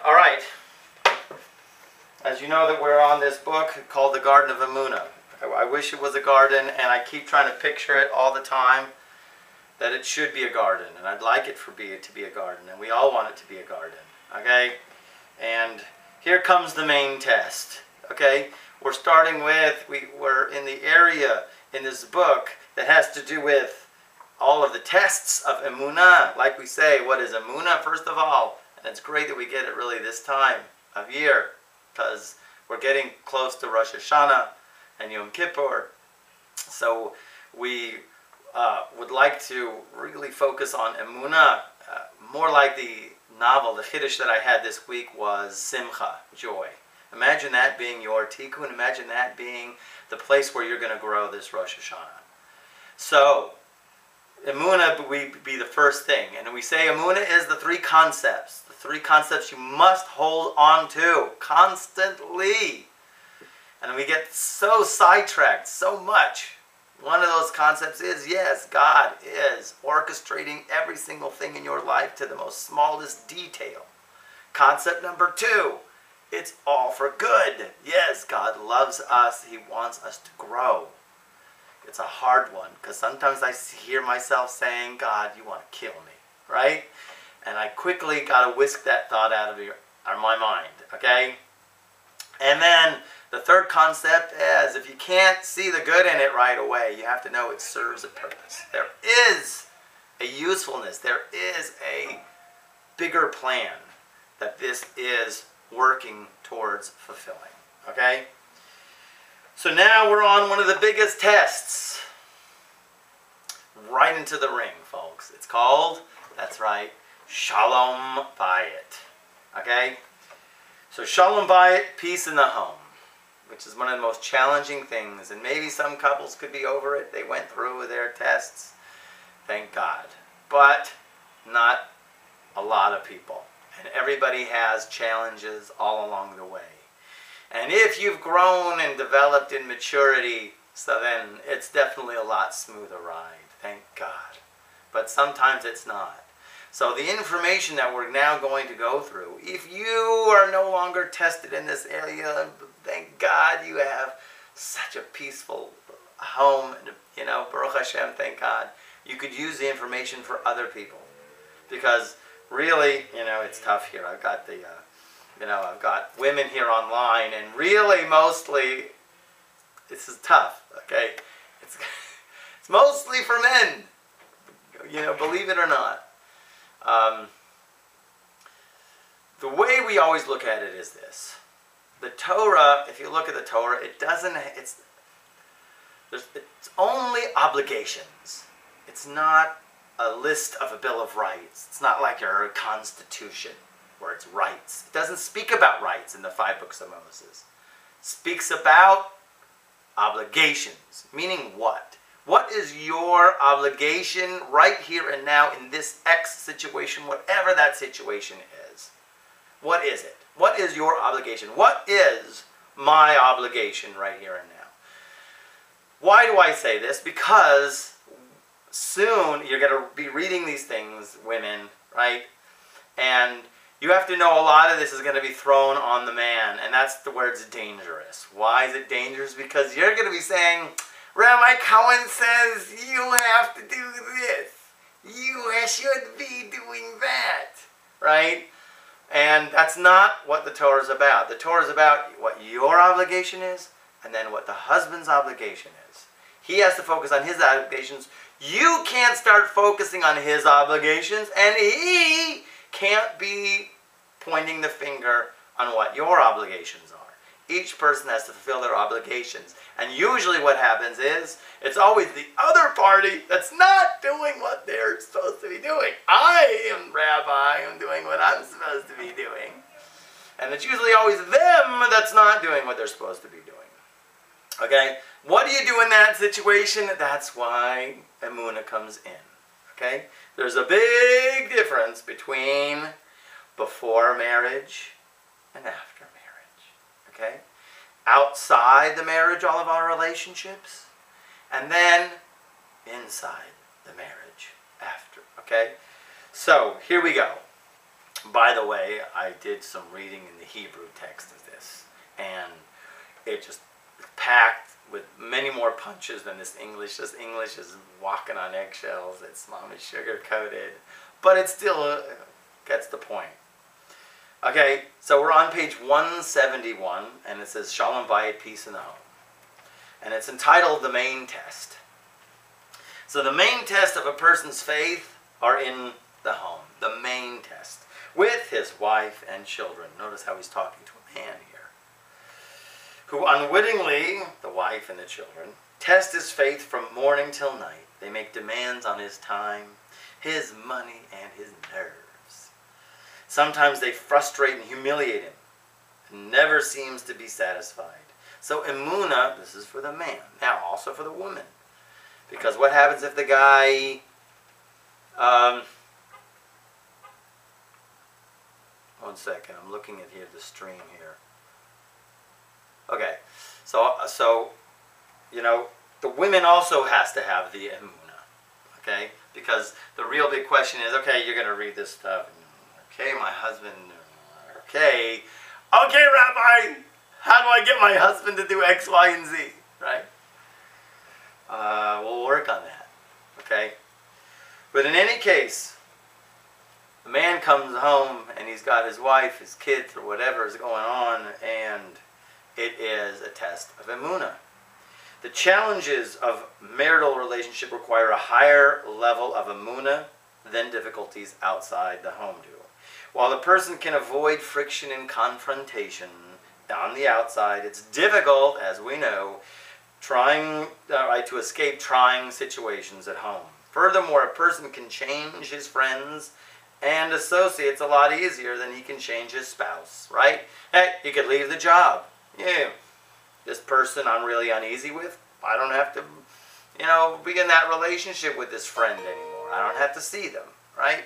All right. As you know that we're on this book called The Garden of Emunah. I wish it was a garden, and I keep trying to picture it all the time, that it should be a garden, and I'd like it to be a garden, and we all want it to be a garden, okay? And here comes the main test, okay? We're starting with, we're in the area in this book that has to do with all of the tests of Emunah. Like we say, what is Emunah, first of all? And it's great that we get it really this time of year, because we're getting close to Rosh Hashanah and Yom Kippur. So we would like to really focus on Emunah. More like the novel, the Chiddush that I had this week was Simcha, joy. Imagine that being your tikkun. Imagine that being the place where you're going to grow this Rosh Hashanah. So, Emunah would be the first thing. And we say Emunah is the three concepts. The three concepts you must hold on to constantly. And we get so sidetracked so much. One of those concepts is, yes, God is orchestrating every single thing in your life to the most smallest detail. Concept number two, it's all for good. Yes, God loves us. He wants us to grow. It's a hard one, because sometimes I hear myself saying, God, you want to kill me, right? And I quickly got to whisk that thought out of my mind, okay? And then the third concept is, if you can't see the good in it right away, you have to know it serves a purpose. There is a usefulness. There is a bigger plan that this is working towards fulfilling, okay? So now we're on one of the biggest tests. Right into the ring, folks. It's called, that's right, Shalom Bayit. Okay? So Shalom Bayit, peace in the home, which is one of the most challenging things. And maybe some couples could be over it. They went through their tests. Thank God. But not a lot of people. And everybody has challenges all along the way. And if you've grown and developed in maturity, so then it's definitely a lot smoother ride. Thank God. But sometimes it's not. So the information that we're now going to go through, if you are no longer tested in this area, thank God you have such a peaceful home. You know, Baruch Hashem, thank God. You could use the information for other people. Because really, you know, it's tough here. I've got the... I've got women here online, and really, mostly, this is tough, okay? It's mostly for men, believe it or not. The way we always look at it is this. The Torah, if you look at the Torah, it's only obligations. It's not a list of a Bill of Rights. It's not like your Constitution, where it's rights. It doesn't speak about rights in the 5 books of Moses. It speaks about obligations. Meaning what? What is your obligation right here and now in this X situation, whatever that situation is? What is it? What is your obligation? What is my obligation right here and now? Why do I say this? Because soon you're going to be reading these things, women, right? And you have to know a lot of this is going to be thrown on the man, and that's where it's dangerous. Why is it dangerous? Because you're going to be saying, Rabbi Cohen says you have to do this. You should be doing that, right? And that's not what the Torah is about. The Torah is about what your obligation is, and then what the husband's obligation is. He has to focus on his obligations. You can't start focusing on his obligations, and he can't be pointing the finger on what your obligations are. Each person has to fulfill their obligations. And usually what happens is, it's always the other party that's not doing what they're supposed to be doing. I am Rabbi, I'm doing what I'm supposed to be doing. And it's usually always them that's not doing what they're supposed to be doing. Okay? What do you do in that situation? That's why Emunah comes in. Okay? There's a big difference between before marriage and after marriage. Okay? Outside the marriage, all of our relationships, and then inside the marriage after. Okay? So, here we go. By the way, I did some reading in the Hebrew text of this, and it just packed with many more punches than this English. This English is walking on eggshells. It's mommy sugar-coated, but it still gets the point. Okay, so we're on page 171, and it says Shalom Bayit, peace in the home. And it's entitled The Main Test. So the main test of a person's faith are in the home. The main test. With his wife and children. Notice how he's talking to a man here. Who unwittingly, the wife and the children, test his faith from morning till night. They make demands on his time, his money, and his nerves. Sometimes they frustrate and humiliate him. And never seems to be satisfied. So Emunah, this is for the man. Now also for the woman. Because what happens if the guy... one second, I'm looking at here the stream here. Okay, so you know, the women also has to have the Emunah, okay? Because the real big question is, okay, you're going to read this stuff. Okay, my husband, okay, Rabbi, how do I get my husband to do X, Y, and Z, right? We'll work on that, okay? But in any case, the man comes home and he's got his wife, his kids, or whatever is going on, and it is a test of Emunah. The challenges of marital relationship require a higher level of Emunah than difficulties outside the home do. While the person can avoid friction and confrontation on the outside, it's difficult, as we know, to escape trying situations at home. Furthermore, a person can change his friends and associates a lot easier than he can change his spouse, right? Hey, you could leave the job. Yeah, this person I'm really uneasy with, I don't have to, begin that relationship with this friend anymore. I don't have to see them, right?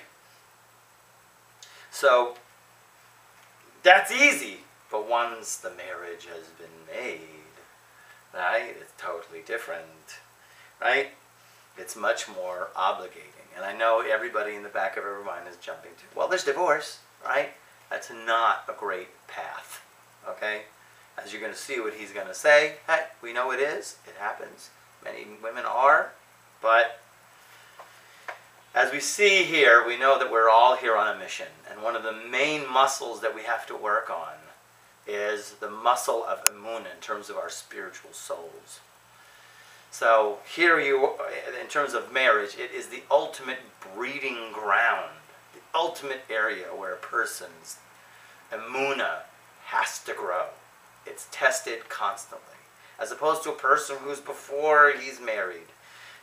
So, that's easy. But once the marriage has been made, right, it's totally different, right? It's much more obligating. And I know everybody in the back of every mind is jumping to, well, there's divorce, right? That's not a great path, okay? As you're going to see what he's going to say, hey, we know it is. It happens. Many women are. But as we see here, we know that we're all here on a mission. And one of the main muscles that we have to work on is the muscle of Emunah in terms of our spiritual souls. So here in terms of marriage, it is the ultimate breeding ground, the ultimate area where a person's Emunah has to grow. It's tested constantly. As opposed to a person who's before he's married.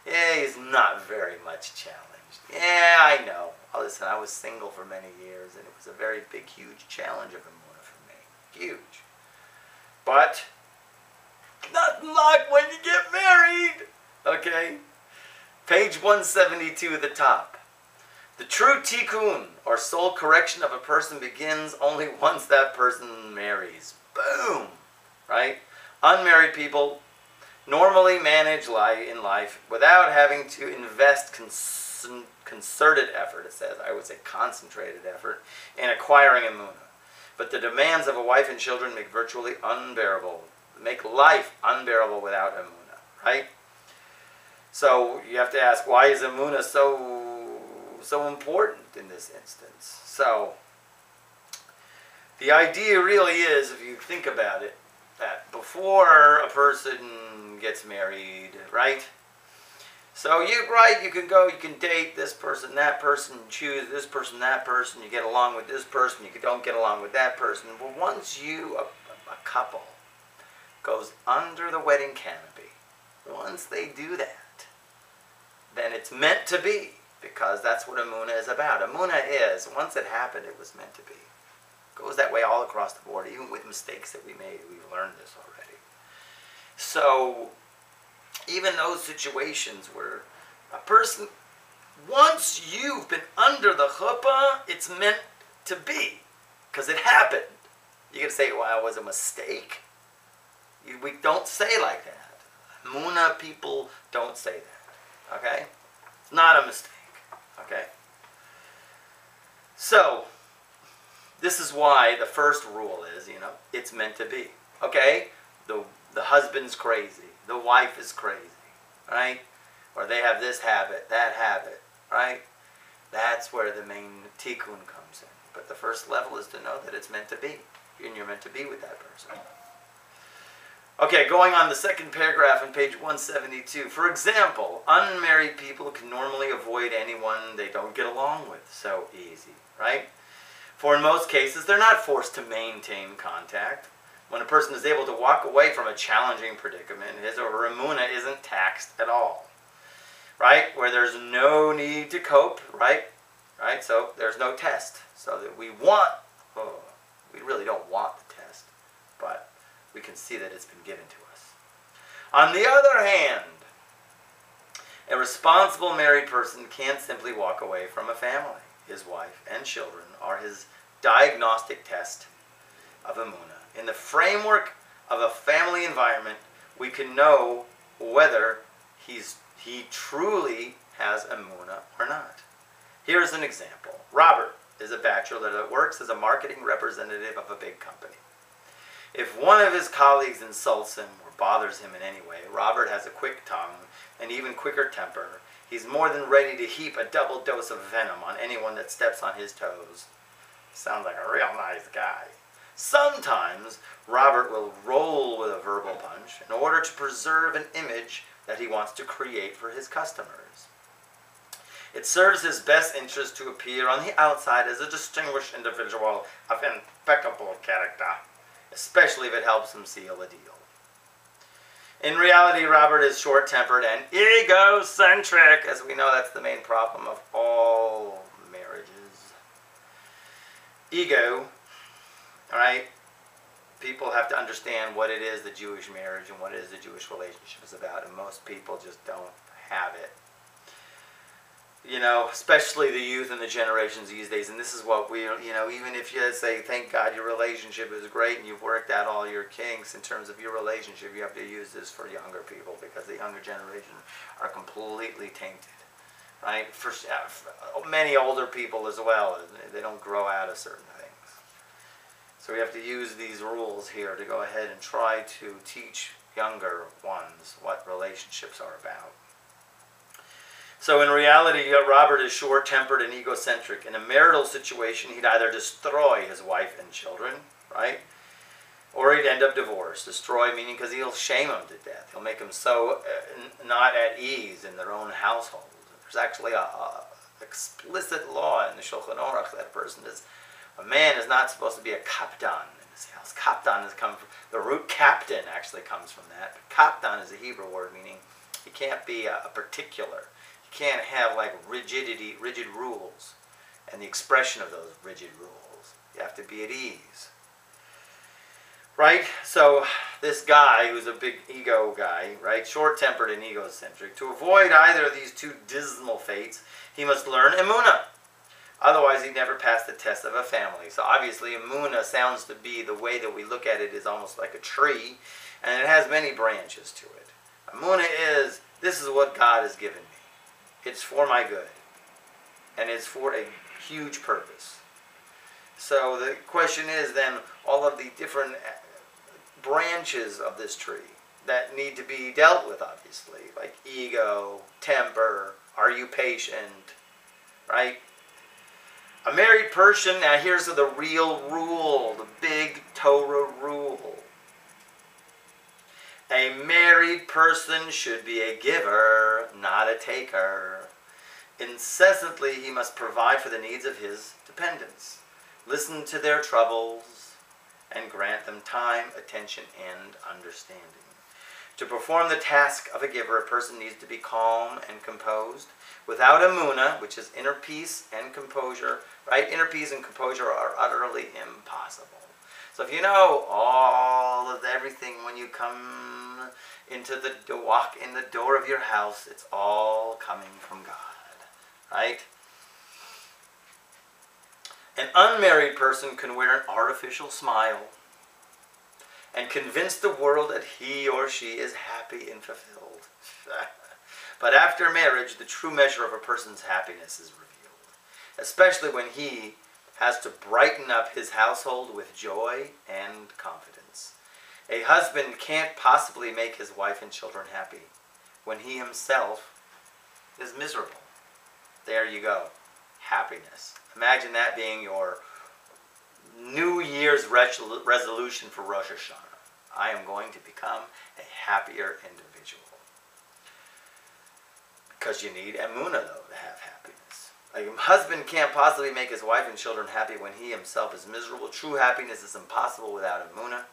Yeah, he's not very much challenged. Yeah, I know. Oh, listen, I was single for many years, and it was a very big, huge challenge of Emunah for me. Huge. But nothing like when you get married. Okay? Page 172 at the top. The true tikkun, or soul correction of a person, begins only once that person marries. Boom! Right? Unmarried people normally manage in life without having to invest concerted effort, it says, I would say concentrated effort, in acquiring Emunah. But the demands of a wife and children make life unbearable without Emunah, right? So you have to ask, why is Emunah so important in this instance? So the idea really is, if you think about it, that before a person gets married, right? So you can date this person, that person, choose this person, that person, you get along with this person, you don't get along with that person. But once a couple, goes under the wedding canopy, once they do that, then it's meant to be, because that's what Emunah is about. Emunah is, once it happened, it was meant to be. It goes that way all across the board, even with mistakes that we made. We've learned this already. So, even those situations where a person, once you've been under the chuppah, it's meant to be, because it happened. You can say, well, it was a mistake. We don't say like that. Emunah people don't say that. Okay? It's not a mistake. Okay? So, This is why the first rule is, it's meant to be. Okay? The husband's crazy. The wife is crazy. Right? Or they have this habit, that habit. Right? That's where the main tikkun comes in. But the first level is to know that it's meant to be. And you're meant to be with that person. Okay, going on the second paragraph on page 172. For example, unmarried people can normally avoid anyone they don't get along with so easy, right? For in most cases, they're not forced to maintain contact. When a person is able to walk away from a challenging predicament, his or her emunah isn't taxed at all, right? Where there's no need to cope, right? Right? So there's no test. So that we really don't want the test, but we can see that it's been given to us. On the other hand, a responsible married person can't simply walk away from a family. His wife and children are his diagnostic test of emunah. In the framework of a family environment, we can know whether he truly has emunah or not. Here's an example. Robert is a bachelor that works as a marketing representative of a big company. If one of his colleagues insults him or bothers him in any way, Robert has a quick tongue and even quicker temper. He's more than ready to heap a double dose of venom on anyone that steps on his toes. Sounds like a real nice guy. Sometimes Robert will roll with a verbal punch in order to preserve an image that he wants to create for his customers. It serves his best interest to appear on the outside as a distinguished individual of impeccable character, especially if it helps him seal a deal. In reality, Robert is short-tempered and egocentric. As we know, that's the main problem of all marriages. Ego, all right? People have to understand what it is the Jewish marriage and what it is the Jewish relationship is about, and most people just don't have it. Especially the youth and the generations these days. And this is what even if you say, thank God your relationship is great and you've worked out all your kinks in terms of your relationship, you have to use this for younger people because the younger generation are completely tainted, right? For many older people as well, they don't grow out of certain things. So we have to use these rules here to go ahead and try to teach younger ones what relationships are about. So in reality, Robert is short-tempered and egocentric. In a marital situation, he'd either destroy his wife and children, right? Or he'd end up divorced. Destroy meaning because he'll shame them to death. He'll make them so not at ease in their own household. There's actually a explicit law in the Shulchan Aruch that a man is not supposed to be a kaptan in his house. Kaptan has come from, the root captain actually comes from that. But kaptan is a Hebrew word meaning he can't be a particular. You can't have rigid rules, and the expression of those rigid rules. You have to be at ease. Right? So this guy, who's a big ego guy, right, short-tempered and egocentric, to avoid either of these two dismal fates, he must learn Emunah. Otherwise, he'd never pass the test of a family. So obviously, Emunah sounds to be, the way that we look at it is almost like a tree, and it has many branches to it. Emunah is, this is what God has given me. It's for my good. And it's for a huge purpose. So the question is then, all of the different branches of this tree that need to be dealt with, obviously, like ego, temper, are you patient, right? A married person, now here's the real rule, the big Torah rule. A married person should be a giver, not a taker. Incessantly, he must provide for the needs of his dependents, listen to their troubles, and grant them time, attention, and understanding. To perform the task of a giver, a person needs to be calm and composed. Without Emunah, which is inner peace and composure, right? Inner peace and composure are utterly impossible. So if you know all of everything when you come walk in the door of your house, it's all coming from God, right? An unmarried person can wear an artificial smile and convince the world that he or she is happy and fulfilled. But after marriage, the true measure of a person's happiness is revealed, especially when he has to brighten up his household with joy and confidence. A husband can't possibly make his wife and children happy when he himself is miserable. There you go. Happiness. Imagine that being your New Year's resolution for Rosh Hashanah. I am going to become a happier individual. Because you need Emunah, though, to have happiness. A husband can't possibly make his wife and children happy when he himself is miserable. True happiness is impossible without Emunah.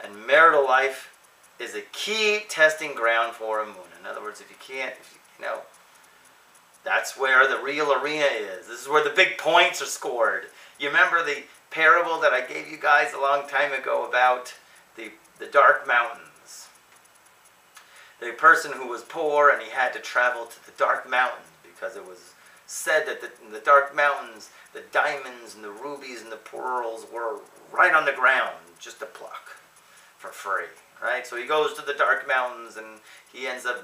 And marital life is a key testing ground for Emunah. In other words, if you know, that's where the real arena is. This is where the big points are scored. You remember the parable that I gave you guys a long time ago about the dark mountains? The person who was poor and he had to travel to the dark mountains because it was said that in the dark mountains, the diamonds and the rubies and the pearls were right on the ground, just to pluck for free. Right? So he goes to the dark mountains and he ends up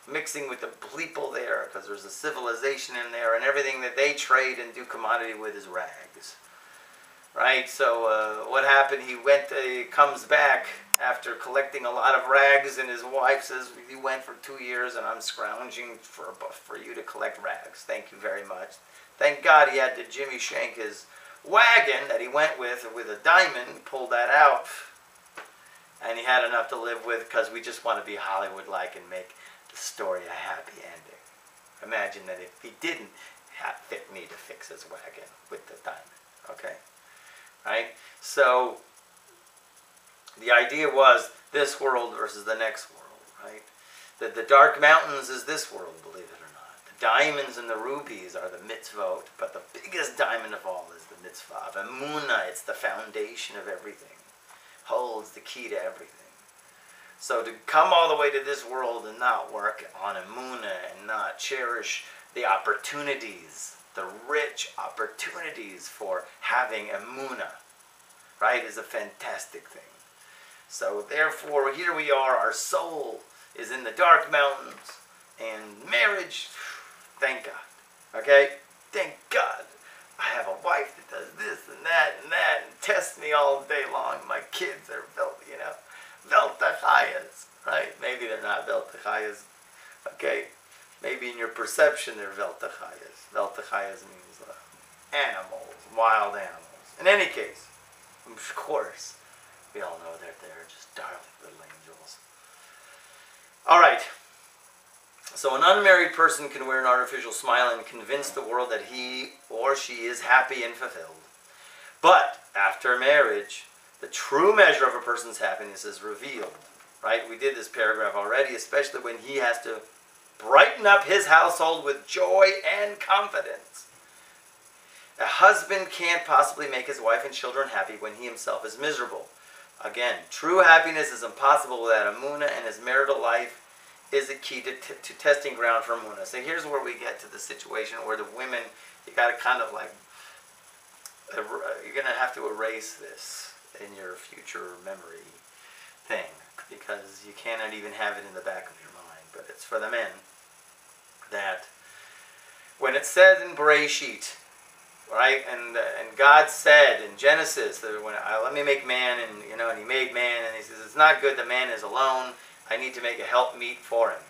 mixing with the people there because there's a civilization in there, and everything that they trade and do commodity with is rags. Right? So what happened? He comes back after collecting a lot of rags, and his wife says, "You went for 2 years and I'm scrounging for you to collect rags. Thank you very much." Thank God he had to Jimmy shank his wagon that he went with a diamond, pulled that out, and he had enough to live with, because we just want to be Hollywood-like and make the story a happy ending. Imagine that if he didn't fit me to fix his wagon with the diamond. Okay? Right? So the idea was this world versus the next world. Right? That the dark mountains is this world, believe it or not. The diamonds and the rubies are the mitzvot, but the biggest diamond of all is the mitzvah of Emunah. It's the foundation of everything. Holds the key to everything. So to come all the way to this world and not work on Emunah and not cherish the opportunities, the rich opportunities for having Emunah, right, is a fantastic thing. So therefore, here we are, our soul is in the dark mountains, and marriage, thank God, okay? Thank God. I have a wife that does this and tests me all day long. My kids are Veltachayas, right? Maybe they're not Veltachayas, okay? Maybe in your perception they're Veltachayas. Veltachayas means animals, wild animals. In any case, of course, we all know that they're just darling little angels. All right. So an unmarried person can wear an artificial smile and convince the world that he or she is happy and fulfilled. But after marriage, the true measure of a person's happiness is revealed. Right? We did this paragraph already, especially when he has to brighten up his household with joy and confidence. A husband can't possibly make his wife and children happy when he himself is miserable. Again, true happiness is impossible without Emunah, and his marital life is a key to testing ground for Emunah. So here's where we get to the situation where the women, you got to kind of like, you're going to have to erase this in your future memory thing, because you cannot even have it in the back of your mind. But it's for the men that when it says in Bereshit, right, and God said in Genesis that when let me make man, and and He made man, and He says it's not good that man is alone. I need to make a helpmeet for him.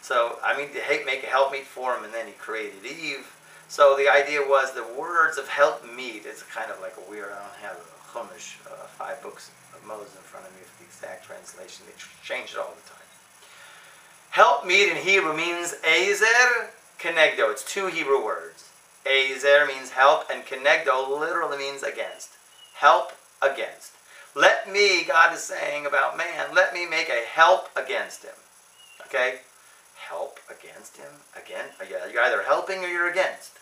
So I mean to make a helpmeet for him, and then He created Eve. So the idea was the words of helpmeet. It's kind of like a weird. I don't have a Chumash, 5 books of Moses in front of me for the exact translation. They change it all the time. Helpmeet in Hebrew means ezer kenegdo. It's 2 Hebrew words. Ezer means help, and kenegdo literally means against. Help against. Let me, God is saying about man, let me make a help against him. Okay? Help against him? Again? You're either helping or you're against.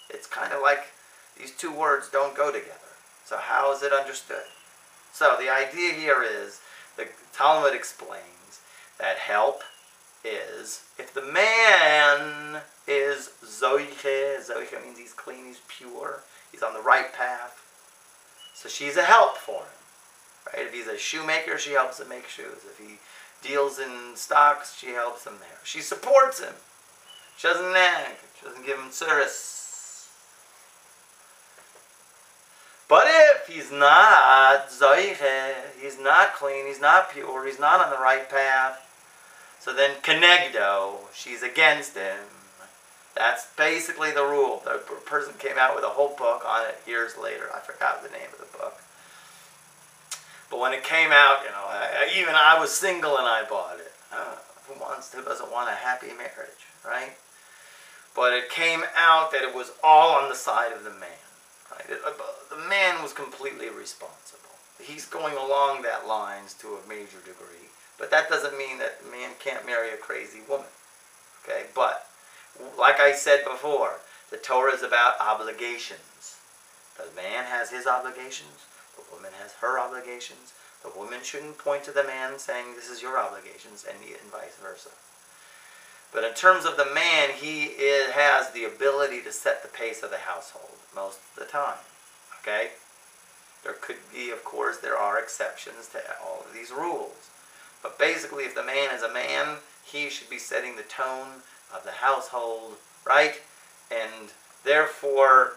It's kind of like these 2 words don't go together. So how is it understood? So the idea here is, the Talmud explains that help is, if the man is zoiche means he's clean, he's pure, he's on the right path. So she's a help for him. Right? If he's a shoemaker, she helps him make shoes. If he deals in stocks, she helps him there. She supports him. She doesn't nag. She doesn't give him tsuris. But if he's not zoiche, he's not clean, he's not pure, he's not on the right path, so then kenegdo, she's against him. That's basically the rule. The person came out with a whole book on it years later. I forgot the name of the book. But when it came out, even I was single and I bought it. Who doesn't want a happy marriage, right? But it came out that it was all on the side of the man. Right? The man was completely responsible. He's going along that lines to a major degree. But that doesn't mean that a man can't marry a crazy woman. Okay? But, like I said before, the Torah is about obligations. The man has his obligations. The woman has her obligations. The woman shouldn't point to the man saying, this is your obligations, and vice versa. But in terms of the man, he has the ability to set the pace of the household most of the time. Okay? There could be, of course, there are exceptions to all of these rules. But basically, if the man is a man, he should be setting the tone of the household, right? And therefore,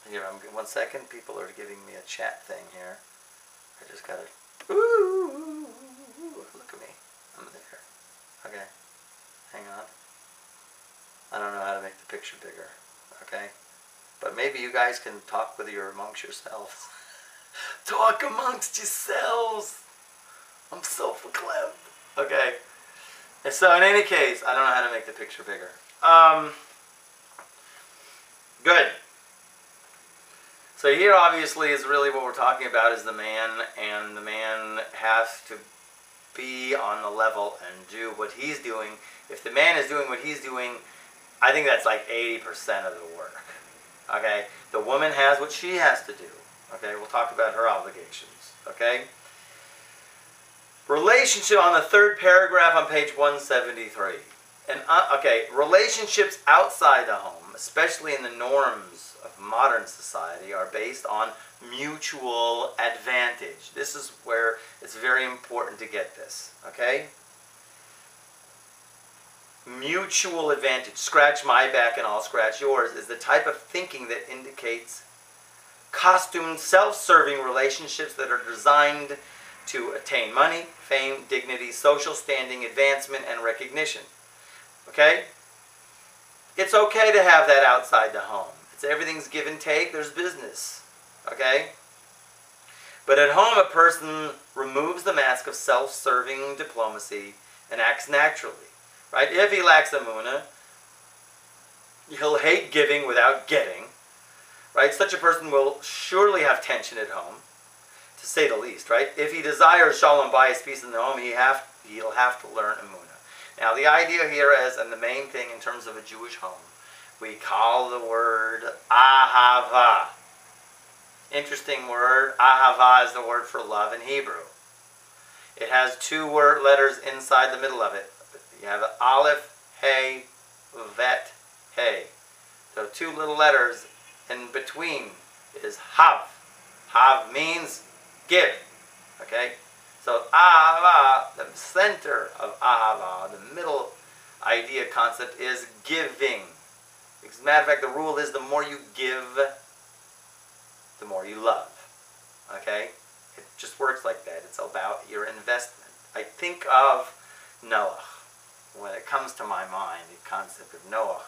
here, one second, people are giving me a chat thing here. I just gotta, ooh, look at me, I'm there. Okay, hang on. I don't know how to make the picture bigger, okay? But maybe you guys can talk amongst yourselves. Talk amongst yourselves. I'm so verklempt. Okay. And so in any case, I don't know how to make the picture bigger. Good. So here obviously is really what we're talking about is the man, and the man has to be on the level and do what he's doing. If the man is doing what he's doing, I think that's like 80% of the work. Okay? The woman has what she has to do. Okay? We'll talk about her obligations. Okay? Relationship on the third paragraph on page 173. And okay, relationships outside the home, especially in the norms of modern society, are based on mutual advantage. This is where it's very important to get this. Okay? Mutual advantage, scratch my back and I'll scratch yours, is the type of thinking that indicates costumed, self-serving relationships that are designed to attain money, fame, dignity, social standing, advancement, and recognition. Okay? It's okay to have that outside the home. Everything's give and take, there's business. Okay? But at home, a person removes the mask of self-serving diplomacy and acts naturally. Right? If he lacks Emunah, he'll hate giving without getting. Right? Such a person will surely have tension at home, to say the least. Right? If he desires shalom bayis, peace in the home, he'll have to learn Emunah. Now, the idea here is, and the main thing in terms of a Jewish home, we call the word ahava. Interesting word. Ahava is the word for love in Hebrew. It has two letters inside the middle of it. You have aleph, hey, vet, hey. So two little letters in between is hav. Hav means give. Okay? So ahava, the center of ahava, the middle idea concept is giving. As a matter of fact, the rule is the more you give, the more you love. Okay? It just works like that. It's about your investment. I think of Noah. When it comes to my mind, the concept of Noah.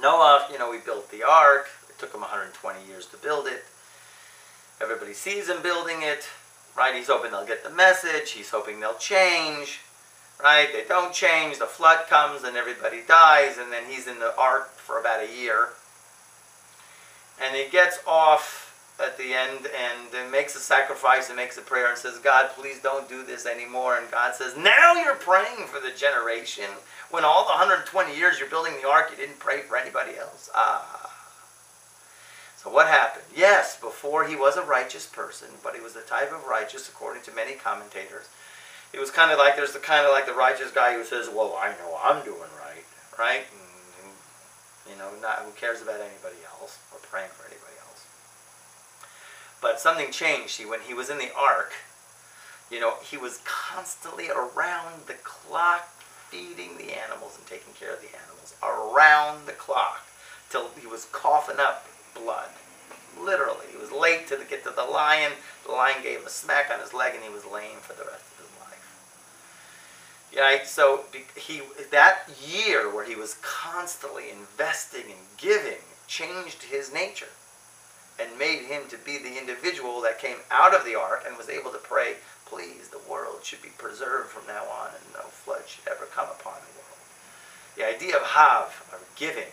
Noah, we built the ark. It took him 120 years to build it. Everybody sees him building it. Right? He's hoping they'll get the message. He's hoping they'll change. Right? They don't change, the flood comes and everybody dies, and then he's in the ark for about a year. And he gets off at the end and makes a sacrifice and makes a prayer and says, God, please don't do this anymore. And God says, now you're praying for the generation when all the 120 years you're building the ark, you didn't pray for anybody else. So what happened? Yes, before he was a righteous person, but he was the type of righteous, according to many commentators. It was kind of like, there's the righteous guy who says, well, I know I'm doing right, right? And, who cares about anybody else or praying for anybody else. But something changed. See, when he was in the ark, he was constantly around the clock feeding the animals and taking care of the animals. Around the clock. till he was coughing up blood. Literally. He was late to get to the lion. The lion gave a smack on his leg and he was lame for the rest of his life. Right? So that year where he was constantly investing and giving changed his nature and made him to be the individual that came out of the ark and was able to pray, please, the world should be preserved from now on and no flood should ever come upon the world. The idea of hav, of giving,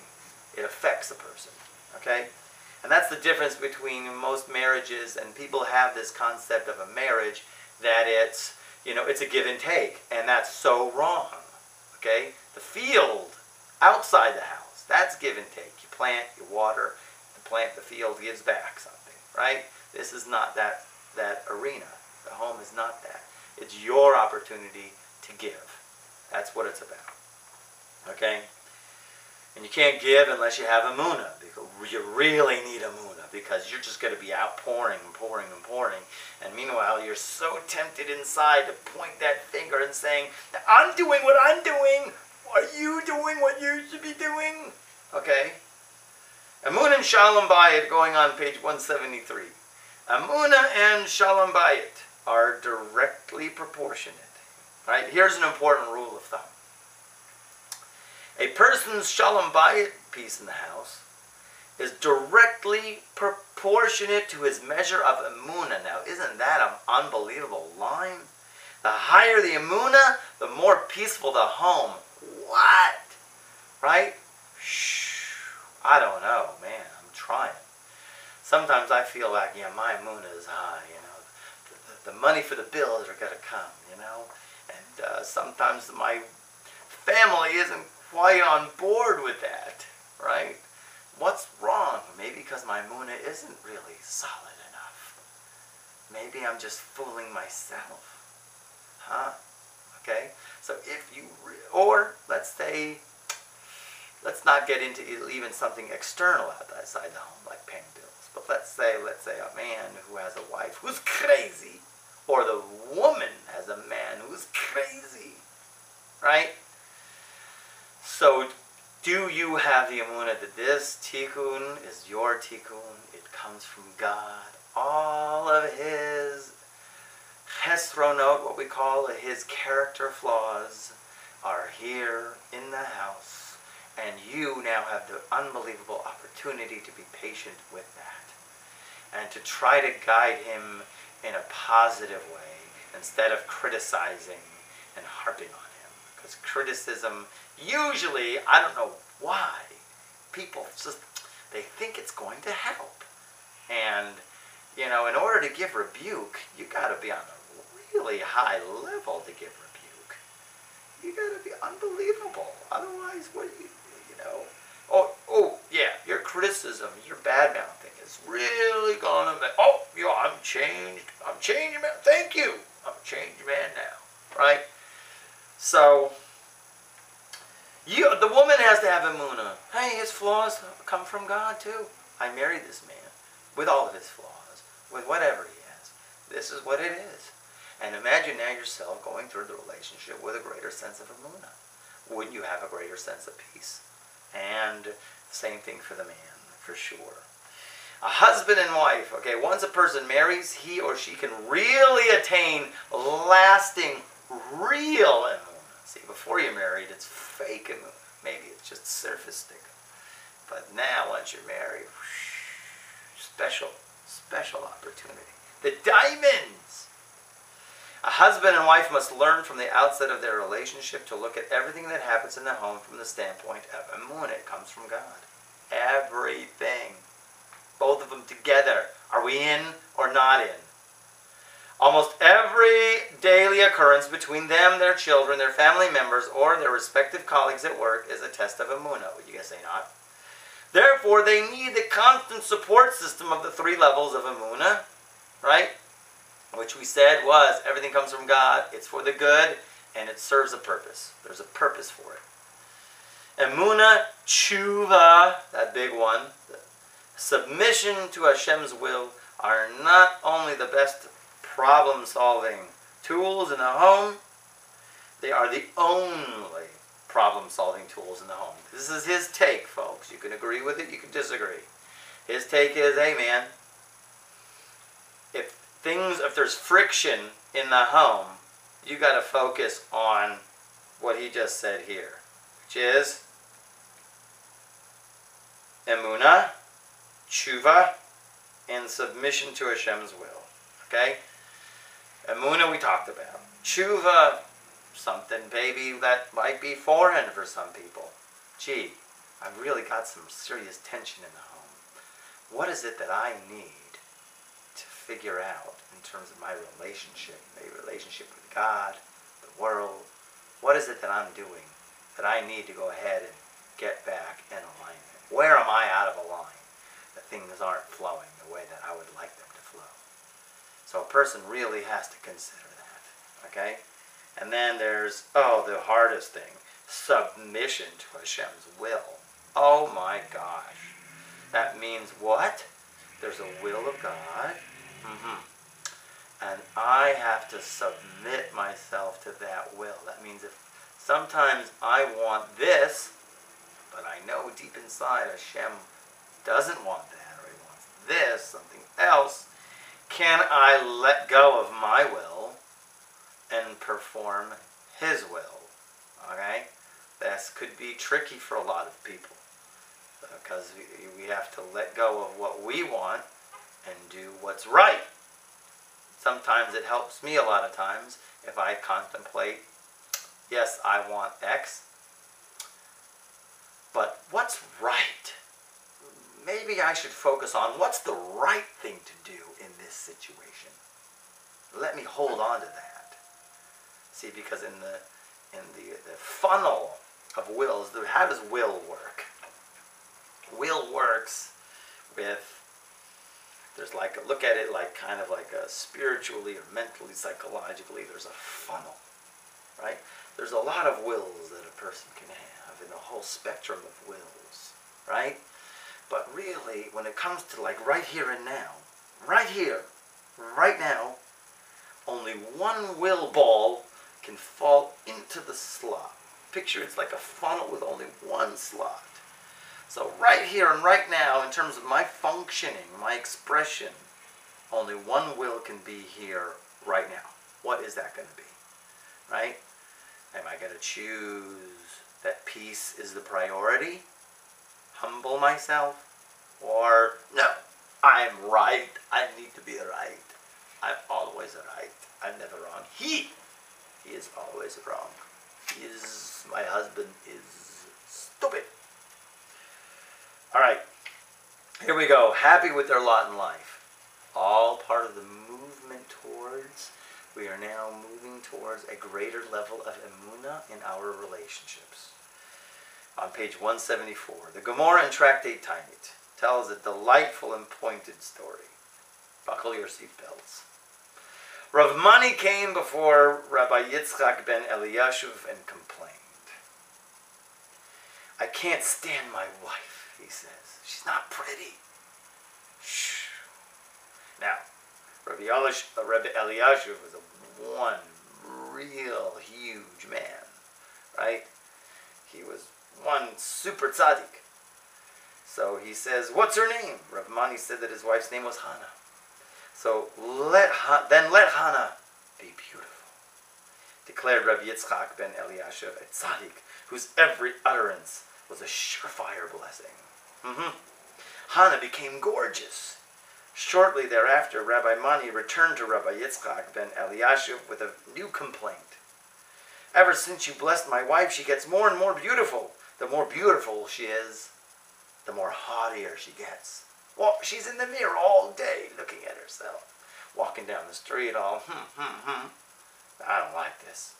it affects a person. Okay? And that's the difference between most marriages, and people have this concept of a marriage that it's, it's a give and take, and that's so wrong. Okay? The field outside the house, that's give and take. You plant, you water, the field gives back something, right? This is not that arena. The home is not that. It's your opportunity to give. That's what it's about. Okay? And you can't give unless you have Emunah, because you really need Emunah, because you're just going to be outpouring and pouring and pouring. And meanwhile, you're so tempted inside to point that finger and saying, I'm doing what I'm doing. Are you doing what you should be doing? Okay? Emunah and Shalom Bayit, going on page 173. Emunah and Shalom Bayit are directly proportionate. Right? Here's an important rule of thumb. A person's Shalom Bayit, peace in the house, is directly proportionate to his measure of Emunah. Now, isn't that an unbelievable line? The higher the Emunah, the more peaceful the home. What? Right? Shh. I don't know, man. I'm trying. Sometimes I feel like, my Emunah is high, The money for the bills are going to come, And sometimes my family isn't quite on board with that, right? What's wrong? Maybe because my Emunah isn't really solid enough. Maybe I'm just fooling myself. Huh? Okay? So if you, or let's say, let's not get into even something external outside the home, like paying bills. But let's say a man who has a wife who's crazy, or the woman has a man who's crazy, right? So, do you have the Emunah that this tikkun is your tikkun? It comes from God. All of his chesronot, what we call his character flaws, are here in the house. And you now have the unbelievable opportunity to be patient with that. And to try to guide him in a positive way instead of criticizing and harping on him. Because criticism, usually, I don't know why, people just, they think it's going to help. And, in order to give rebuke, you got to be on a really high level to give rebuke. You got to be unbelievable. Otherwise, what do you... your criticism, your bad-mouthing is really going to make, I'm changed man, thank you, I'm a changed man now, right? So, the woman has to have Emunah. Hey, his flaws come from God too. I married this man with all of his flaws, with whatever he has. This is what it is. And imagine now yourself going through the relationship with a greater sense of Emunah. Wouldn't you have a greater sense of peace? And same thing for the man, for sure. A husband and wife, okay, once a person marries, he or she can really attain lasting, real Emunah. See, before you're married, it's fake Emunah. Maybe it's just surface stick. But now, once you're married, special opportunity. The diamonds! A husband and wife must learn from the outset of their relationship to look at everything that happens in the home from the standpoint of Emunah. It comes from God. Everything. Both of them together. Are we in or not in? Almost every daily occurrence between them, their children, their family members, or their respective colleagues at work is a test of Emunah. Would you guys say not? Therefore, they need the constant support system of the three levels of Emunah, right? Which we said was everything comes from God, it's for the good, and it serves a purpose. There's a purpose for it. Emunah, tshuva, that big one, submission to Hashem's will, are not only the best problem-solving tools in the home, they are the only problem problem-solving tools in the home. This is his take, folks. You can agree with it, you can disagree. His take is, hey man, if there's friction in the home, you got to focus on what he just said here, which is Emunah, tshuva, and submission to Hashem's will. Okay? Emunah we talked about. Tshuva, something maybe that might be foreign for some people. Gee, I've really got some serious tension in the home. What is it that I need to figure out in terms of my relationship with God, the world? What is it that I'm doing that I need to go ahead and get back in alignment? Where am I out of line? That things aren't flowing the way that I would like them to flow. So a person really has to consider that, okay? And then there's, the hardest thing, submission to Hashem's will. Oh my gosh. That means what? There's a will of God. And I have to submit myself to that will. That means if sometimes I want this, but I know deep inside Hashem doesn't want that, or he wants this, something else, can I let go of my will and perform his will? Okay? This could be tricky for a lot of people, because we have to let go of what we want and do what's right. Sometimes it helps me a lot of times if I contemplate, yes, I want X, but what's right? Maybe I should focus on what's the right thing to do in this situation. Let me hold on to that. See, because in the funnel of wills, how does will work? Will works with, there's like, look at it like kind of like a spiritually or mentally, psychologically, there's a funnel, right? There's a lot of wills that a person can have in a whole spectrum of wills, right? But really, when it comes to like right here and now, right here, right now, only one will ball can fall into the slot. Picture it's like a funnel with only one slot. So right here and right now, in terms of my functioning, my expression, only one will can be here right now. What is that going to be? Right? Am I going to choose that peace is the priority? Humble myself? Or, no, I'm right. I need to be right. I'm always right. I'm never wrong. He is always wrong. My husband is stupid. All right, here we go. Happy with their lot in life. All part of the movement towards, we are now moving towards a greater level of Emunah in our relationships. On page 174, the Gemara in Tractate Tainit tells a delightful and pointed story. Buckle your seatbelts. Rav Mani came before Rabbi Yitzchak ben Eliashiv and complained. I can't stand my wife, he says. She's not pretty. Shh. Now, Rabbi Eliashiv was one real huge man, right? He was one super tzaddik. So he says, what's her name? Rav Mani said that his wife's name was Hannah. So let Hannah be beautiful, declared Rabbi Yitzchak ben Eliashiv, a tzaddik whose every utterance was a surefire blessing. Hannah became gorgeous. Shortly thereafter, Rabbi Mani returned to Rabbi Yitzchak ben Eliashiv with a new complaint. Ever since you blessed my wife, she gets more and more beautiful. The more beautiful she is, the more haughtier she gets. Well, she's in the mirror all day looking at herself, walking down the street all, I don't like this.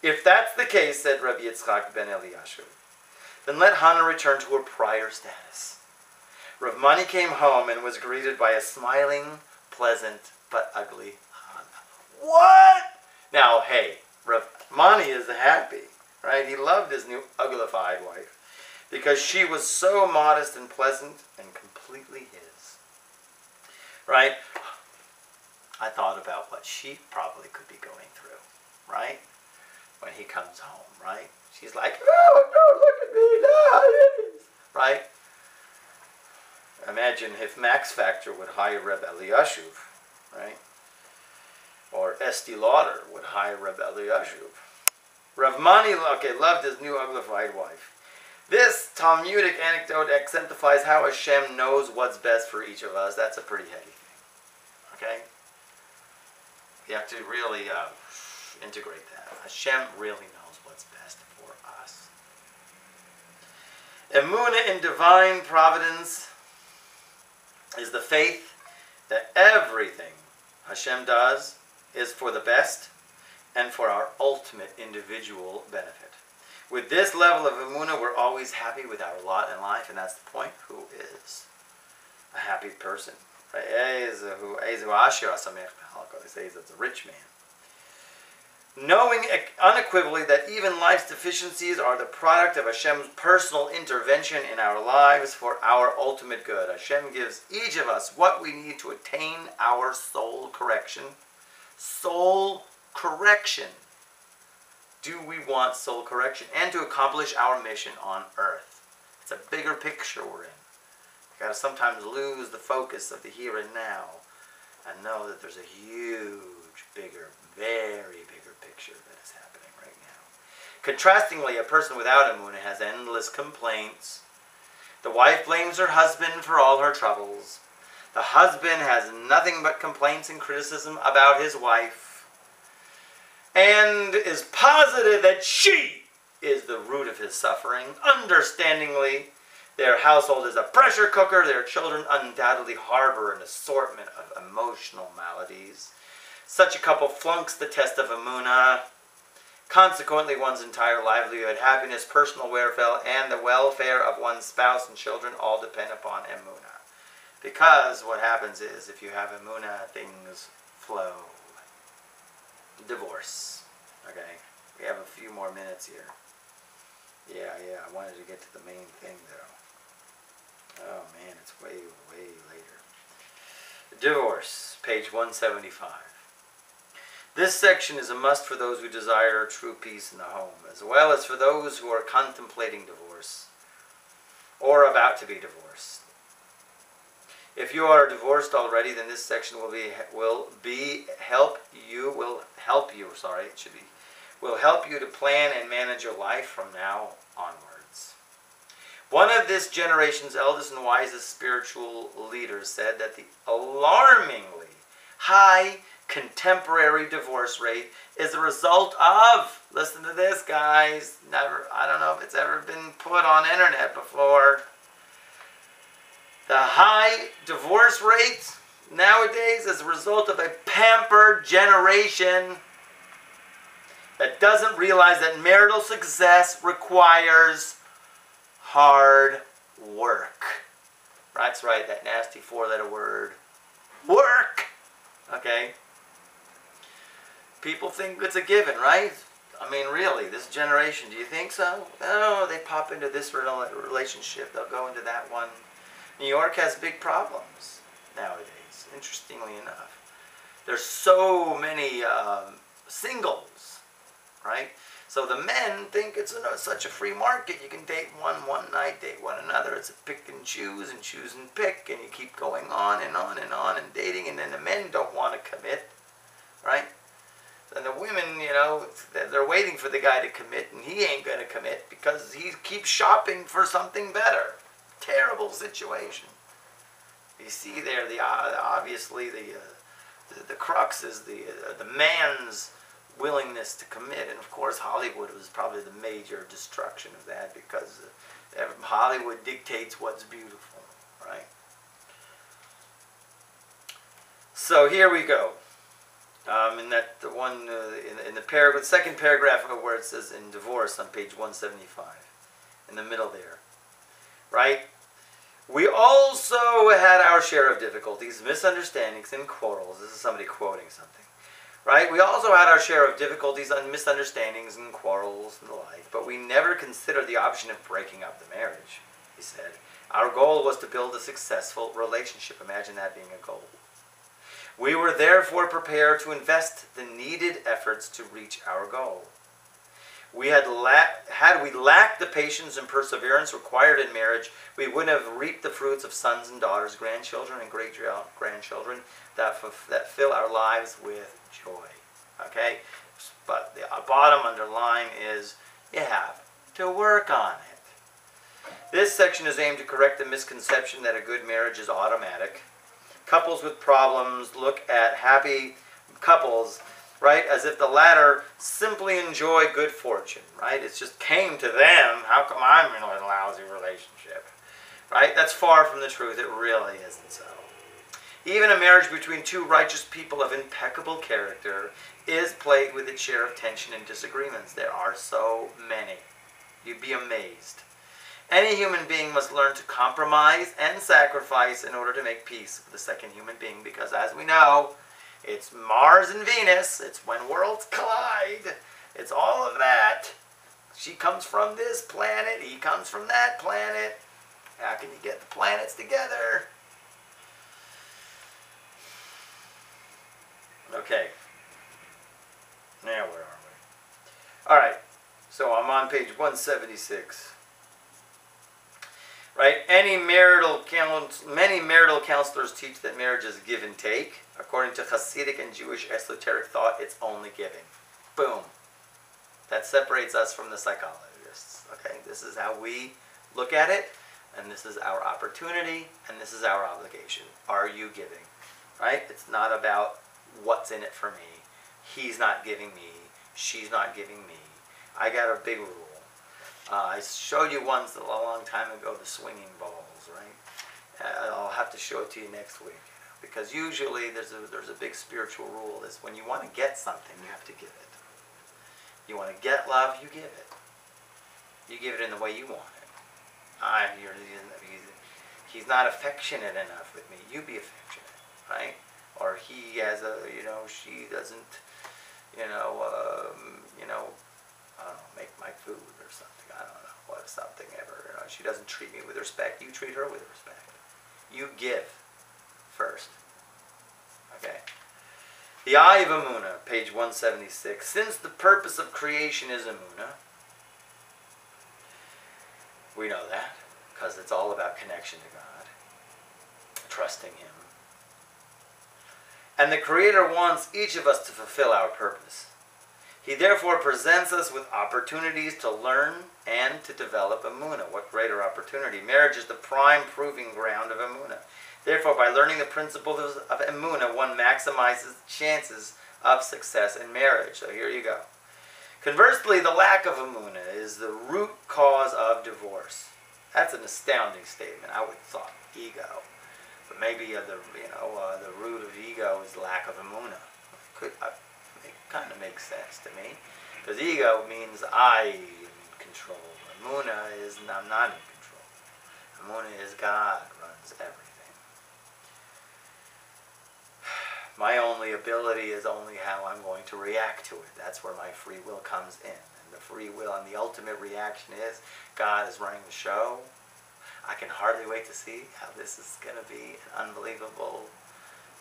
If that's the case, said Rabbi Yitzchak ben Eliashiv, then let Hannah return to her prior status. Rav Mani came home and was greeted by a smiling, pleasant, but ugly Hannah. What? Now, hey, Rav Mani is happy, right? He loved his new uglified wife because she was so modest and pleasant and completely his. Right? I thought about what she probably could be going through, right? When he comes home, right? She's like, oh, no, look at me, no, right? Imagine if Max Factor would hire Reb Eliashuv, right? Or Estee Lauder would hire Reb Eliashuv. Rav Mani, loved his new uglified wife. This Talmudic anecdote exemplifies how Hashem knows what's best for each of us. That's a pretty heady thing. Okay? You have to really integrate that. Hashem really knows what's best for us. Emunah in divine providence is the faith that everything Hashem does is for the best and for our ultimate individual benefit. With this level of Emunah, we're always happy with our lot in life, and that's the point. Who is a happy person? They say he's a rich man. Knowing unequivocally that even life's deficiencies are the product of Hashem's personal intervention in our lives for our ultimate good. Hashem gives each of us what we need to attain our soul correction. Soul correction. Do we want soul correction? And to accomplish our mission on earth. It's a bigger picture we're in. You've got to sometimes lose the focus of the here and now and know that there's a huge, bigger, very bigger picture that is happening right now. Contrastingly, a person without Emunah has endless complaints. The wife blames her husband for all her troubles. The husband has nothing but complaints and criticism about his wife, and is positive that she is the root of his suffering. Understandingly, their household is a pressure cooker. Their children undoubtedly harbor an assortment of emotional maladies. Such a couple flunks the test of Emunah. Consequently, one's entire livelihood, happiness, personal welfare, and the welfare of one's spouse and children all depend upon Emunah. Because what happens is, if you have Emunah, things flow. Divorce. Okay, we have a few more minutes here. Yeah, I wanted to get to the main thing, though. Oh, man, it's way, way later. Divorce, page 175. This section is a must for those who desire true peace in the home, as well as for those who are contemplating divorce or about to be divorced. If you are divorced already, then this section will help you to plan and manage your life from now onwards. One of this generation's eldest and wisest spiritual leaders said that the alarmingly high contemporary divorce rate is a result of, listen to this, guys, I don't know if it's ever been put on internet before. The high divorce rate nowadays is a result of a pampered generation that doesn't realize that marital success requires hard work. That's right, that nasty four-letter word. Work! Okay? People think it's a given, right? I mean, really, this generation, do you think so? Oh, they pop into this relationship, they'll go into that one. New York has big problems nowadays, interestingly enough. There's so many singles, right? So the men think it's such a free market. You can date one night, date one another. It's a pick and choose and pick, and you keep going on and on and on and dating, and then the men don't want to commit, right? And the women, they're waiting for the guy to commit, and he ain't going to commit because he keeps shopping for something better. Terrible situation. You see there, obviously the crux is the man's willingness to commit, and of course Hollywood was probably the major destruction of that, because Hollywood dictates what's beautiful, right? So here we go. In that the one in the second paragraph of where it says in divorce on page 175, in the middle there, right? We also had our share of difficulties, misunderstandings, and quarrels. This is somebody quoting something, right? We also had our share of difficulties and misunderstandings and quarrels and the like, but we never considered the option of breaking up the marriage, he said. Our goal was to build a successful relationship. Imagine that being a goal. We were therefore prepared to invest the needed efforts to reach our goal. Had we lacked the patience and perseverance required in marriage, we wouldn't have reaped the fruits of sons and daughters, grandchildren and great-grandchildren that fill our lives with joy. Okay? But the bottom underline is you have to work on it. This section is aimed to correct the misconception that a good marriage is automatic. Couples with problems look at happy couples, right, as if the latter simply enjoy good fortune, right? It just came to them. How come I'm in a lousy relationship, right? That's far from the truth. It really isn't so. Even a marriage between two righteous people of impeccable character is plagued with its share of tension and disagreements. There are so many. You'd be amazed. Any human being must learn to compromise and sacrifice in order to make peace with the second human being, because as we know, it's Mars and Venus. It's when worlds collide. It's all of that. She comes from this planet. He comes from that planet. How can you get the planets together? Okay. Now where are we? All right. So I'm on page 176. Right? Many marital counselors teach that marriage is give and take. According to Hasidic and Jewish esoteric thought, it's only giving. Boom. That separates us from the psychologists. Okay? This is how we look at it, and this is our opportunity, and this is our obligation. Are you giving? Right? It's not about what's in it for me. He's not giving me. She's not giving me. I got a big rule. I showed you once a long time ago the swinging balls, right? I'll have to show it to you next week, because usually there's a big spiritual rule. Is when you want to get something, you have to give it. You want to get love, you give it. You give it in the way you want it. He's not affectionate enough with me. You be affectionate, right? Or he has she doesn't, I don't know, make my food or something. I don't know what, something ever. She doesn't treat me with respect. You treat her with respect. You give first. Okay. The Eye of Emunah, page 176. Since the purpose of creation is Emunah, we know that because it's all about connection to God, trusting Him. And the Creator wants each of us to fulfill our purpose. He therefore presents us with opportunities to learn and to develop Emunah. What greater opportunity? Marriage is the prime proving ground of Emunah. Therefore, by learning the principles of Emunah, one maximizes chances of success in marriage. So here you go. Conversely, the lack of Emunah is the root cause of divorce. That's an astounding statement. I would have thought ego. But maybe the root of ego is lack of Emunah. It kind of makes sense to me. Because ego means I am in control. Emunah is I'm not in control. Emunah is God runs everything. My only ability is only how I'm going to react to it. That's where my free will comes in. And the free will and the ultimate reaction is God is running the show. I can hardly wait to see how this is going to be an unbelievable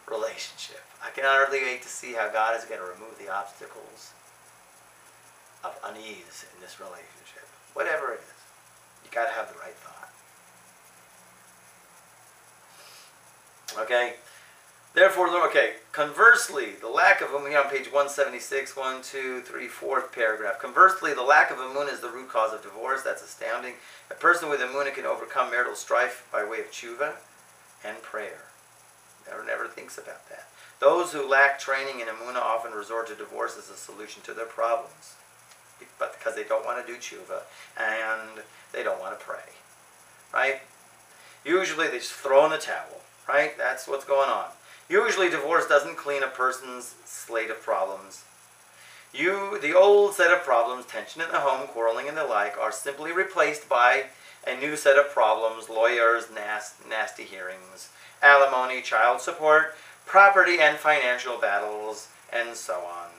relationship. I can hardly wait to see how God is going to remove the obstacles of unease in this relationship. Whatever it is, you got to have the right thought. Okay? Therefore, conversely, the lack of Emunah, on page 176, 4th paragraph. Conversely, the lack of Emunah is the root cause of divorce. That's astounding. A person with Emunah can overcome marital strife by way of tshuva and prayer. Never thinks about that. Those who lack training in Emunah often resort to divorce as a solution to their problems, but because they don't want to do tshuva and they don't want to pray, right? Usually they just throw in the towel, right? That's what's going on. Usually divorce doesn't clean a person's slate of problems. The old set of problems, tension in the home, quarreling and the like, are simply replaced by a new set of problems, lawyers, nasty hearings, alimony, child support, property and financial battles, and so on.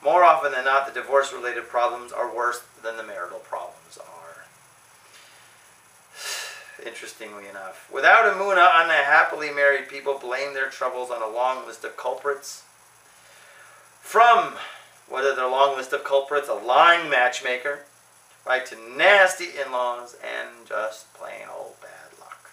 More often than not, the divorce-related problems are worse than the marital problems are. Interestingly enough, without Emunah, unhappily married people blame their troubles on a long list of culprits, from What are their long list of culprits? A lying matchmaker, right, to nasty in-laws, and just plain old bad luck.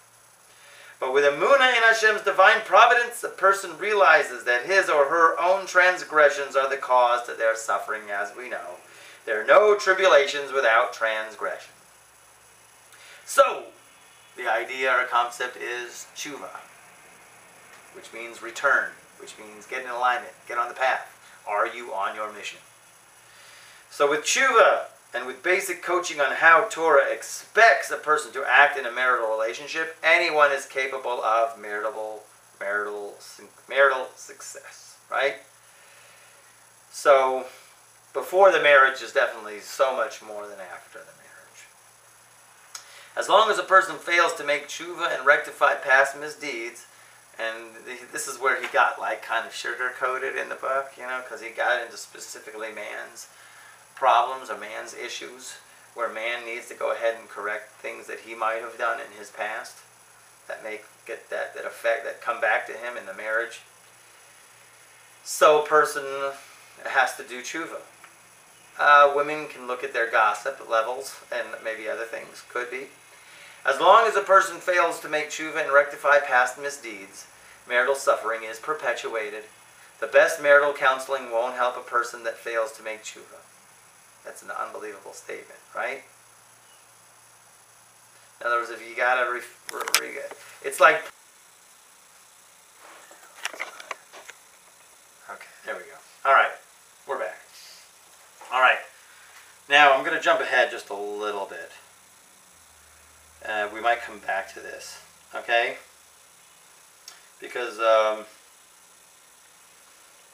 But with Emunah in Hashem's divine providence, the person realizes that his or her own transgressions are the cause to their suffering, as we know. There are no tribulations without transgression. So, the idea or concept is tshuva, which means return, which means get in alignment, get on the path. Are you on your mission? So with tshuva and with basic coaching on how Torah expects a person to act in a marital relationship, anyone is capable of marital success, right? So before the marriage is definitely so much more than after the marriage. As long as a person fails to make tshuva and rectify past misdeeds, and this is where he got like kind of sugar-coated in the book, you know, because he got into specifically man's problems or man's issues, where man needs to go ahead and correct things that he might have done in his past that may get that effect, that come back to him in the marriage. So a person has to do tshuva. Women can look at their gossip levels and maybe other things, could be. As long as a person fails to make tshuva and rectify past misdeeds, marital suffering is perpetuated. The best marital counseling won't help a person that fails to make tshuva. That's an unbelievable statement, right? In other words, if you gotta it's like, okay, there we go. All right, we're back. All right, now I'm going to jump ahead just a little bit. We might come back to this, okay? Because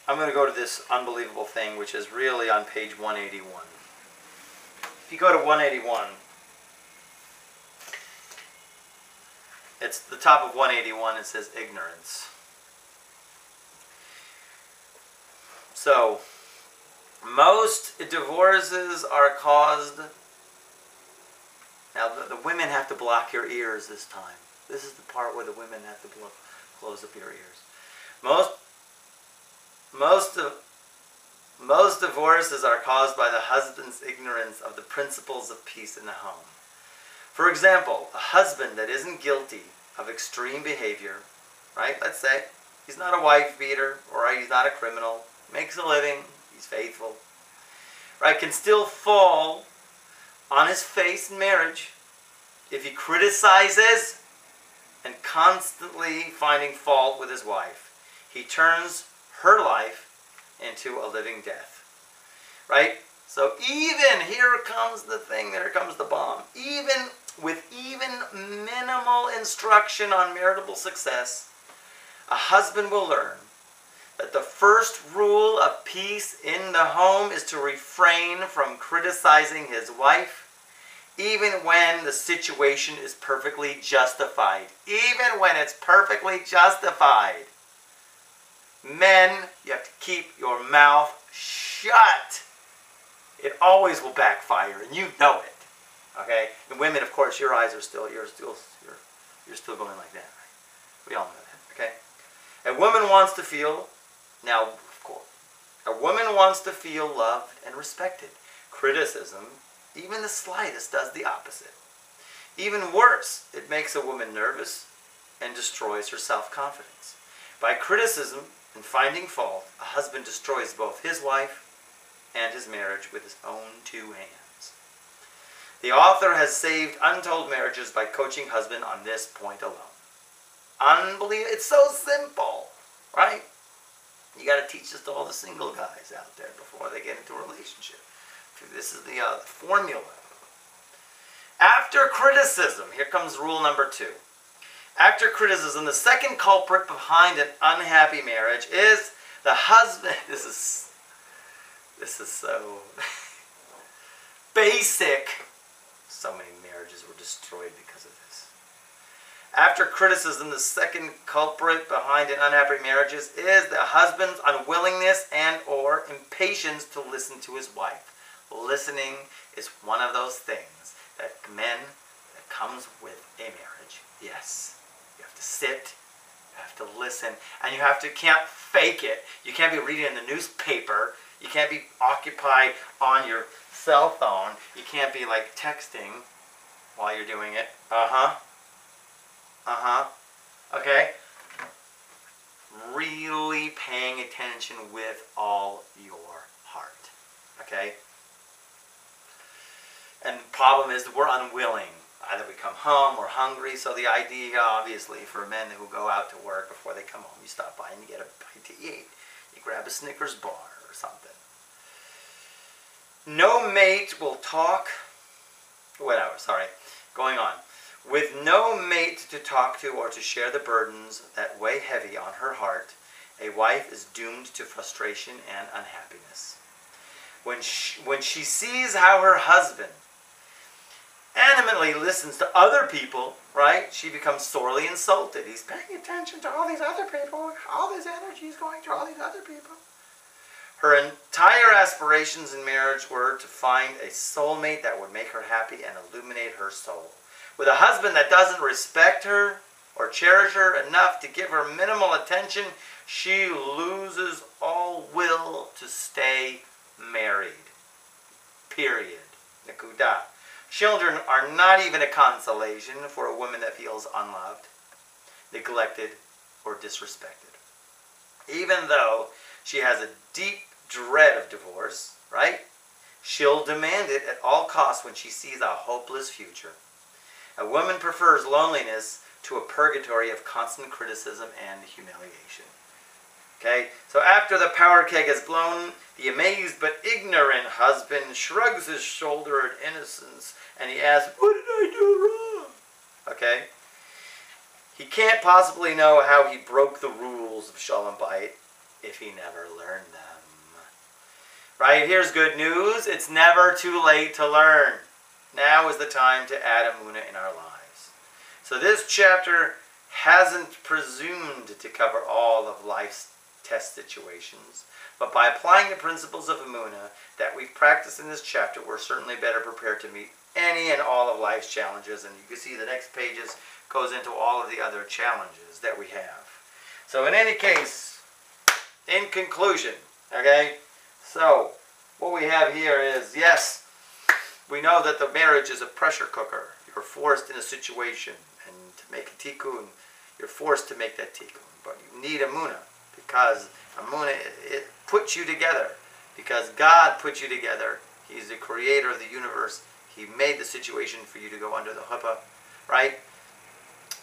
I'm going to go to this unbelievable thing, which is really on page 181. If you go to 181, it's the top of 181, it says ignorance. So, most divorces are caused... Now, the women have to block your ears this time. This is the part where the women have to close up your ears. Most divorces are caused by the husband's ignorance of the principles of peace in the home. For example, a husband that isn't guilty of extreme behavior, right? Let's say he's not a wife beater, or he's not a criminal, makes a living, he's faithful, right? Can still fall on his face in marriage if he criticizes and constantly finding fault with his wife. He turns her life into a living death, right? So even, here comes the thing, there comes the bomb. Even with minimal instruction on marital success, a husband will learn that the first rule of peace in the home is to refrain from criticizing his wife, even when the situation is perfectly justified. Even when it's perfectly justified. Men, you have to keep your mouth shut. It always will backfire, and you know it. Okay? And women, of course, your eyes are still, you're still going like that. Right? We all know that. Okay? A woman wants to feel, now, of course, a woman wants to feel loved and respected. Criticism, even the slightest, does the opposite. Even worse, it makes a woman nervous and destroys her self-confidence. By criticism and finding fault, a husband destroys both his wife and his marriage with his own two hands. The author has saved untold marriages by coaching husband on this point alone. Unbelievable. It's so simple, right? You got to teach this to all the single guys out there before they get into a relationship. This is the formula. After criticism, here comes rule number 2. After criticism, the second culprit behind an unhappy marriage is the husband. This is so basic. So many marriages were destroyed because of this. After criticism, the second culprit behind an unhappy marriage is the husband's unwillingness and or impatience to listen to his wife. Listening is one of those things that comes with a marriage. Yes, you have to sit You have to listen, and you can't fake it. You can't be reading in the newspaper. You can't be occupied on your cell phone. You can't be like texting while you're doing it. Okay? Really paying attention with all your heart. Okay? And the problem is that we're unwilling. Either we come home, we're hungry, so the idea, obviously, for men who go out to work before they come home, you stop by and you get a bite to eat. You grab a Snickers bar or something. No mate will talk, going on. With no mate to talk to or to share the burdens that weigh heavy on her heart, a wife is doomed to frustration and unhappiness. When she sees how her husband animately listens to other people, right, she becomes sorely insulted. He's paying attention to all these other people. All this energy is going to all these other people. Her entire aspirations in marriage were to find a soulmate that would make her happy and illuminate her soul. With a husband that doesn't respect her or cherish her enough to give her minimal attention, she loses all will to stay married. Period. Nakuda. Children are not even a consolation for a woman that feels unloved, neglected, or disrespected. Even though she has a deep dread of divorce, right? She'll demand it at all costs when she sees a hopeless future. A woman prefers loneliness to a purgatory of constant criticism and humiliation. Okay, so after the powder keg is blown, the amazed but ignorant husband shrugs his shoulder in innocence and he asks, "What did I do wrong?" Okay, he can't possibly know how he broke the rules of Shalom Bayit if he never learned them. Right, here's good news. It's never too late to learn. Now is the time to add Emunah in our lives. So this chapter hasn't presumed to cover all of life's test situations, but by applying the principles of Emunah that we've practiced in this chapter, we're certainly better prepared to meet any and all of life's challenges. And you can see the next pages goes into all of the other challenges that we have. So in any case, in conclusion, okay, so what we have here is, yes, we know that the marriage is a pressure cooker. You're forced in a situation, and to make a tikkun, you're forced to make that tikkun. But you need Emunah, because Emunah, it puts you together. Because God put you together. He's the creator of the universe. He made the situation for you to go under the chuppah, right?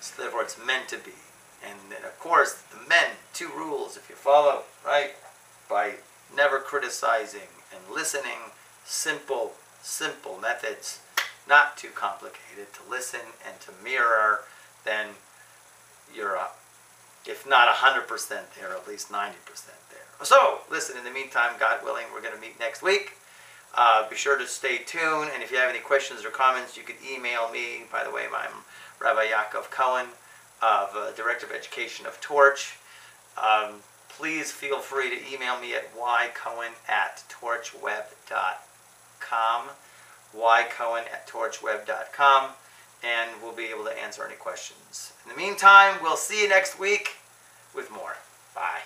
So therefore it's meant to be. And then of course, the men, 2 rules, if you follow, right? By never criticizing and listening, simple methods, not too complicated, to listen and to mirror, then you're up. If not 100% there, at least 90% there. So, listen, in the meantime, God willing, we're going to meet next week. Be sure to stay tuned, and if you have any questions or comments, you can email me. By the way, I'm Rabbi Yaakov Cohen, of Director of Education of Torch. Please feel free to email me at ycohen@torchweb.com, ycohen@torchweb.com, and we'll be able to answer any questions. In the meantime, we'll see you next week with more. Bye.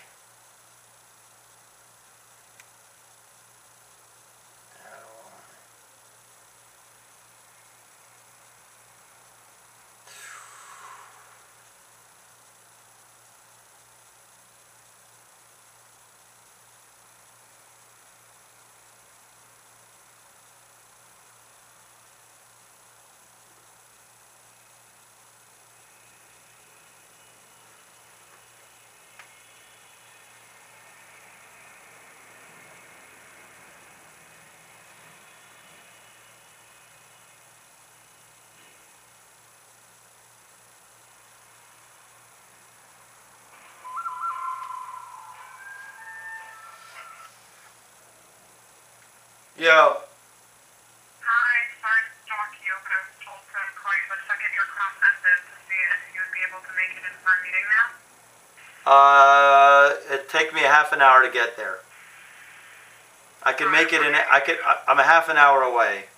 Yo. Hi, sorry to talk to you, but I was told to call you the second your class ended to see if you would be able to make it in for a meeting now. It'd take me a half an hour to get there. I can make it in. I'm a half an hour away.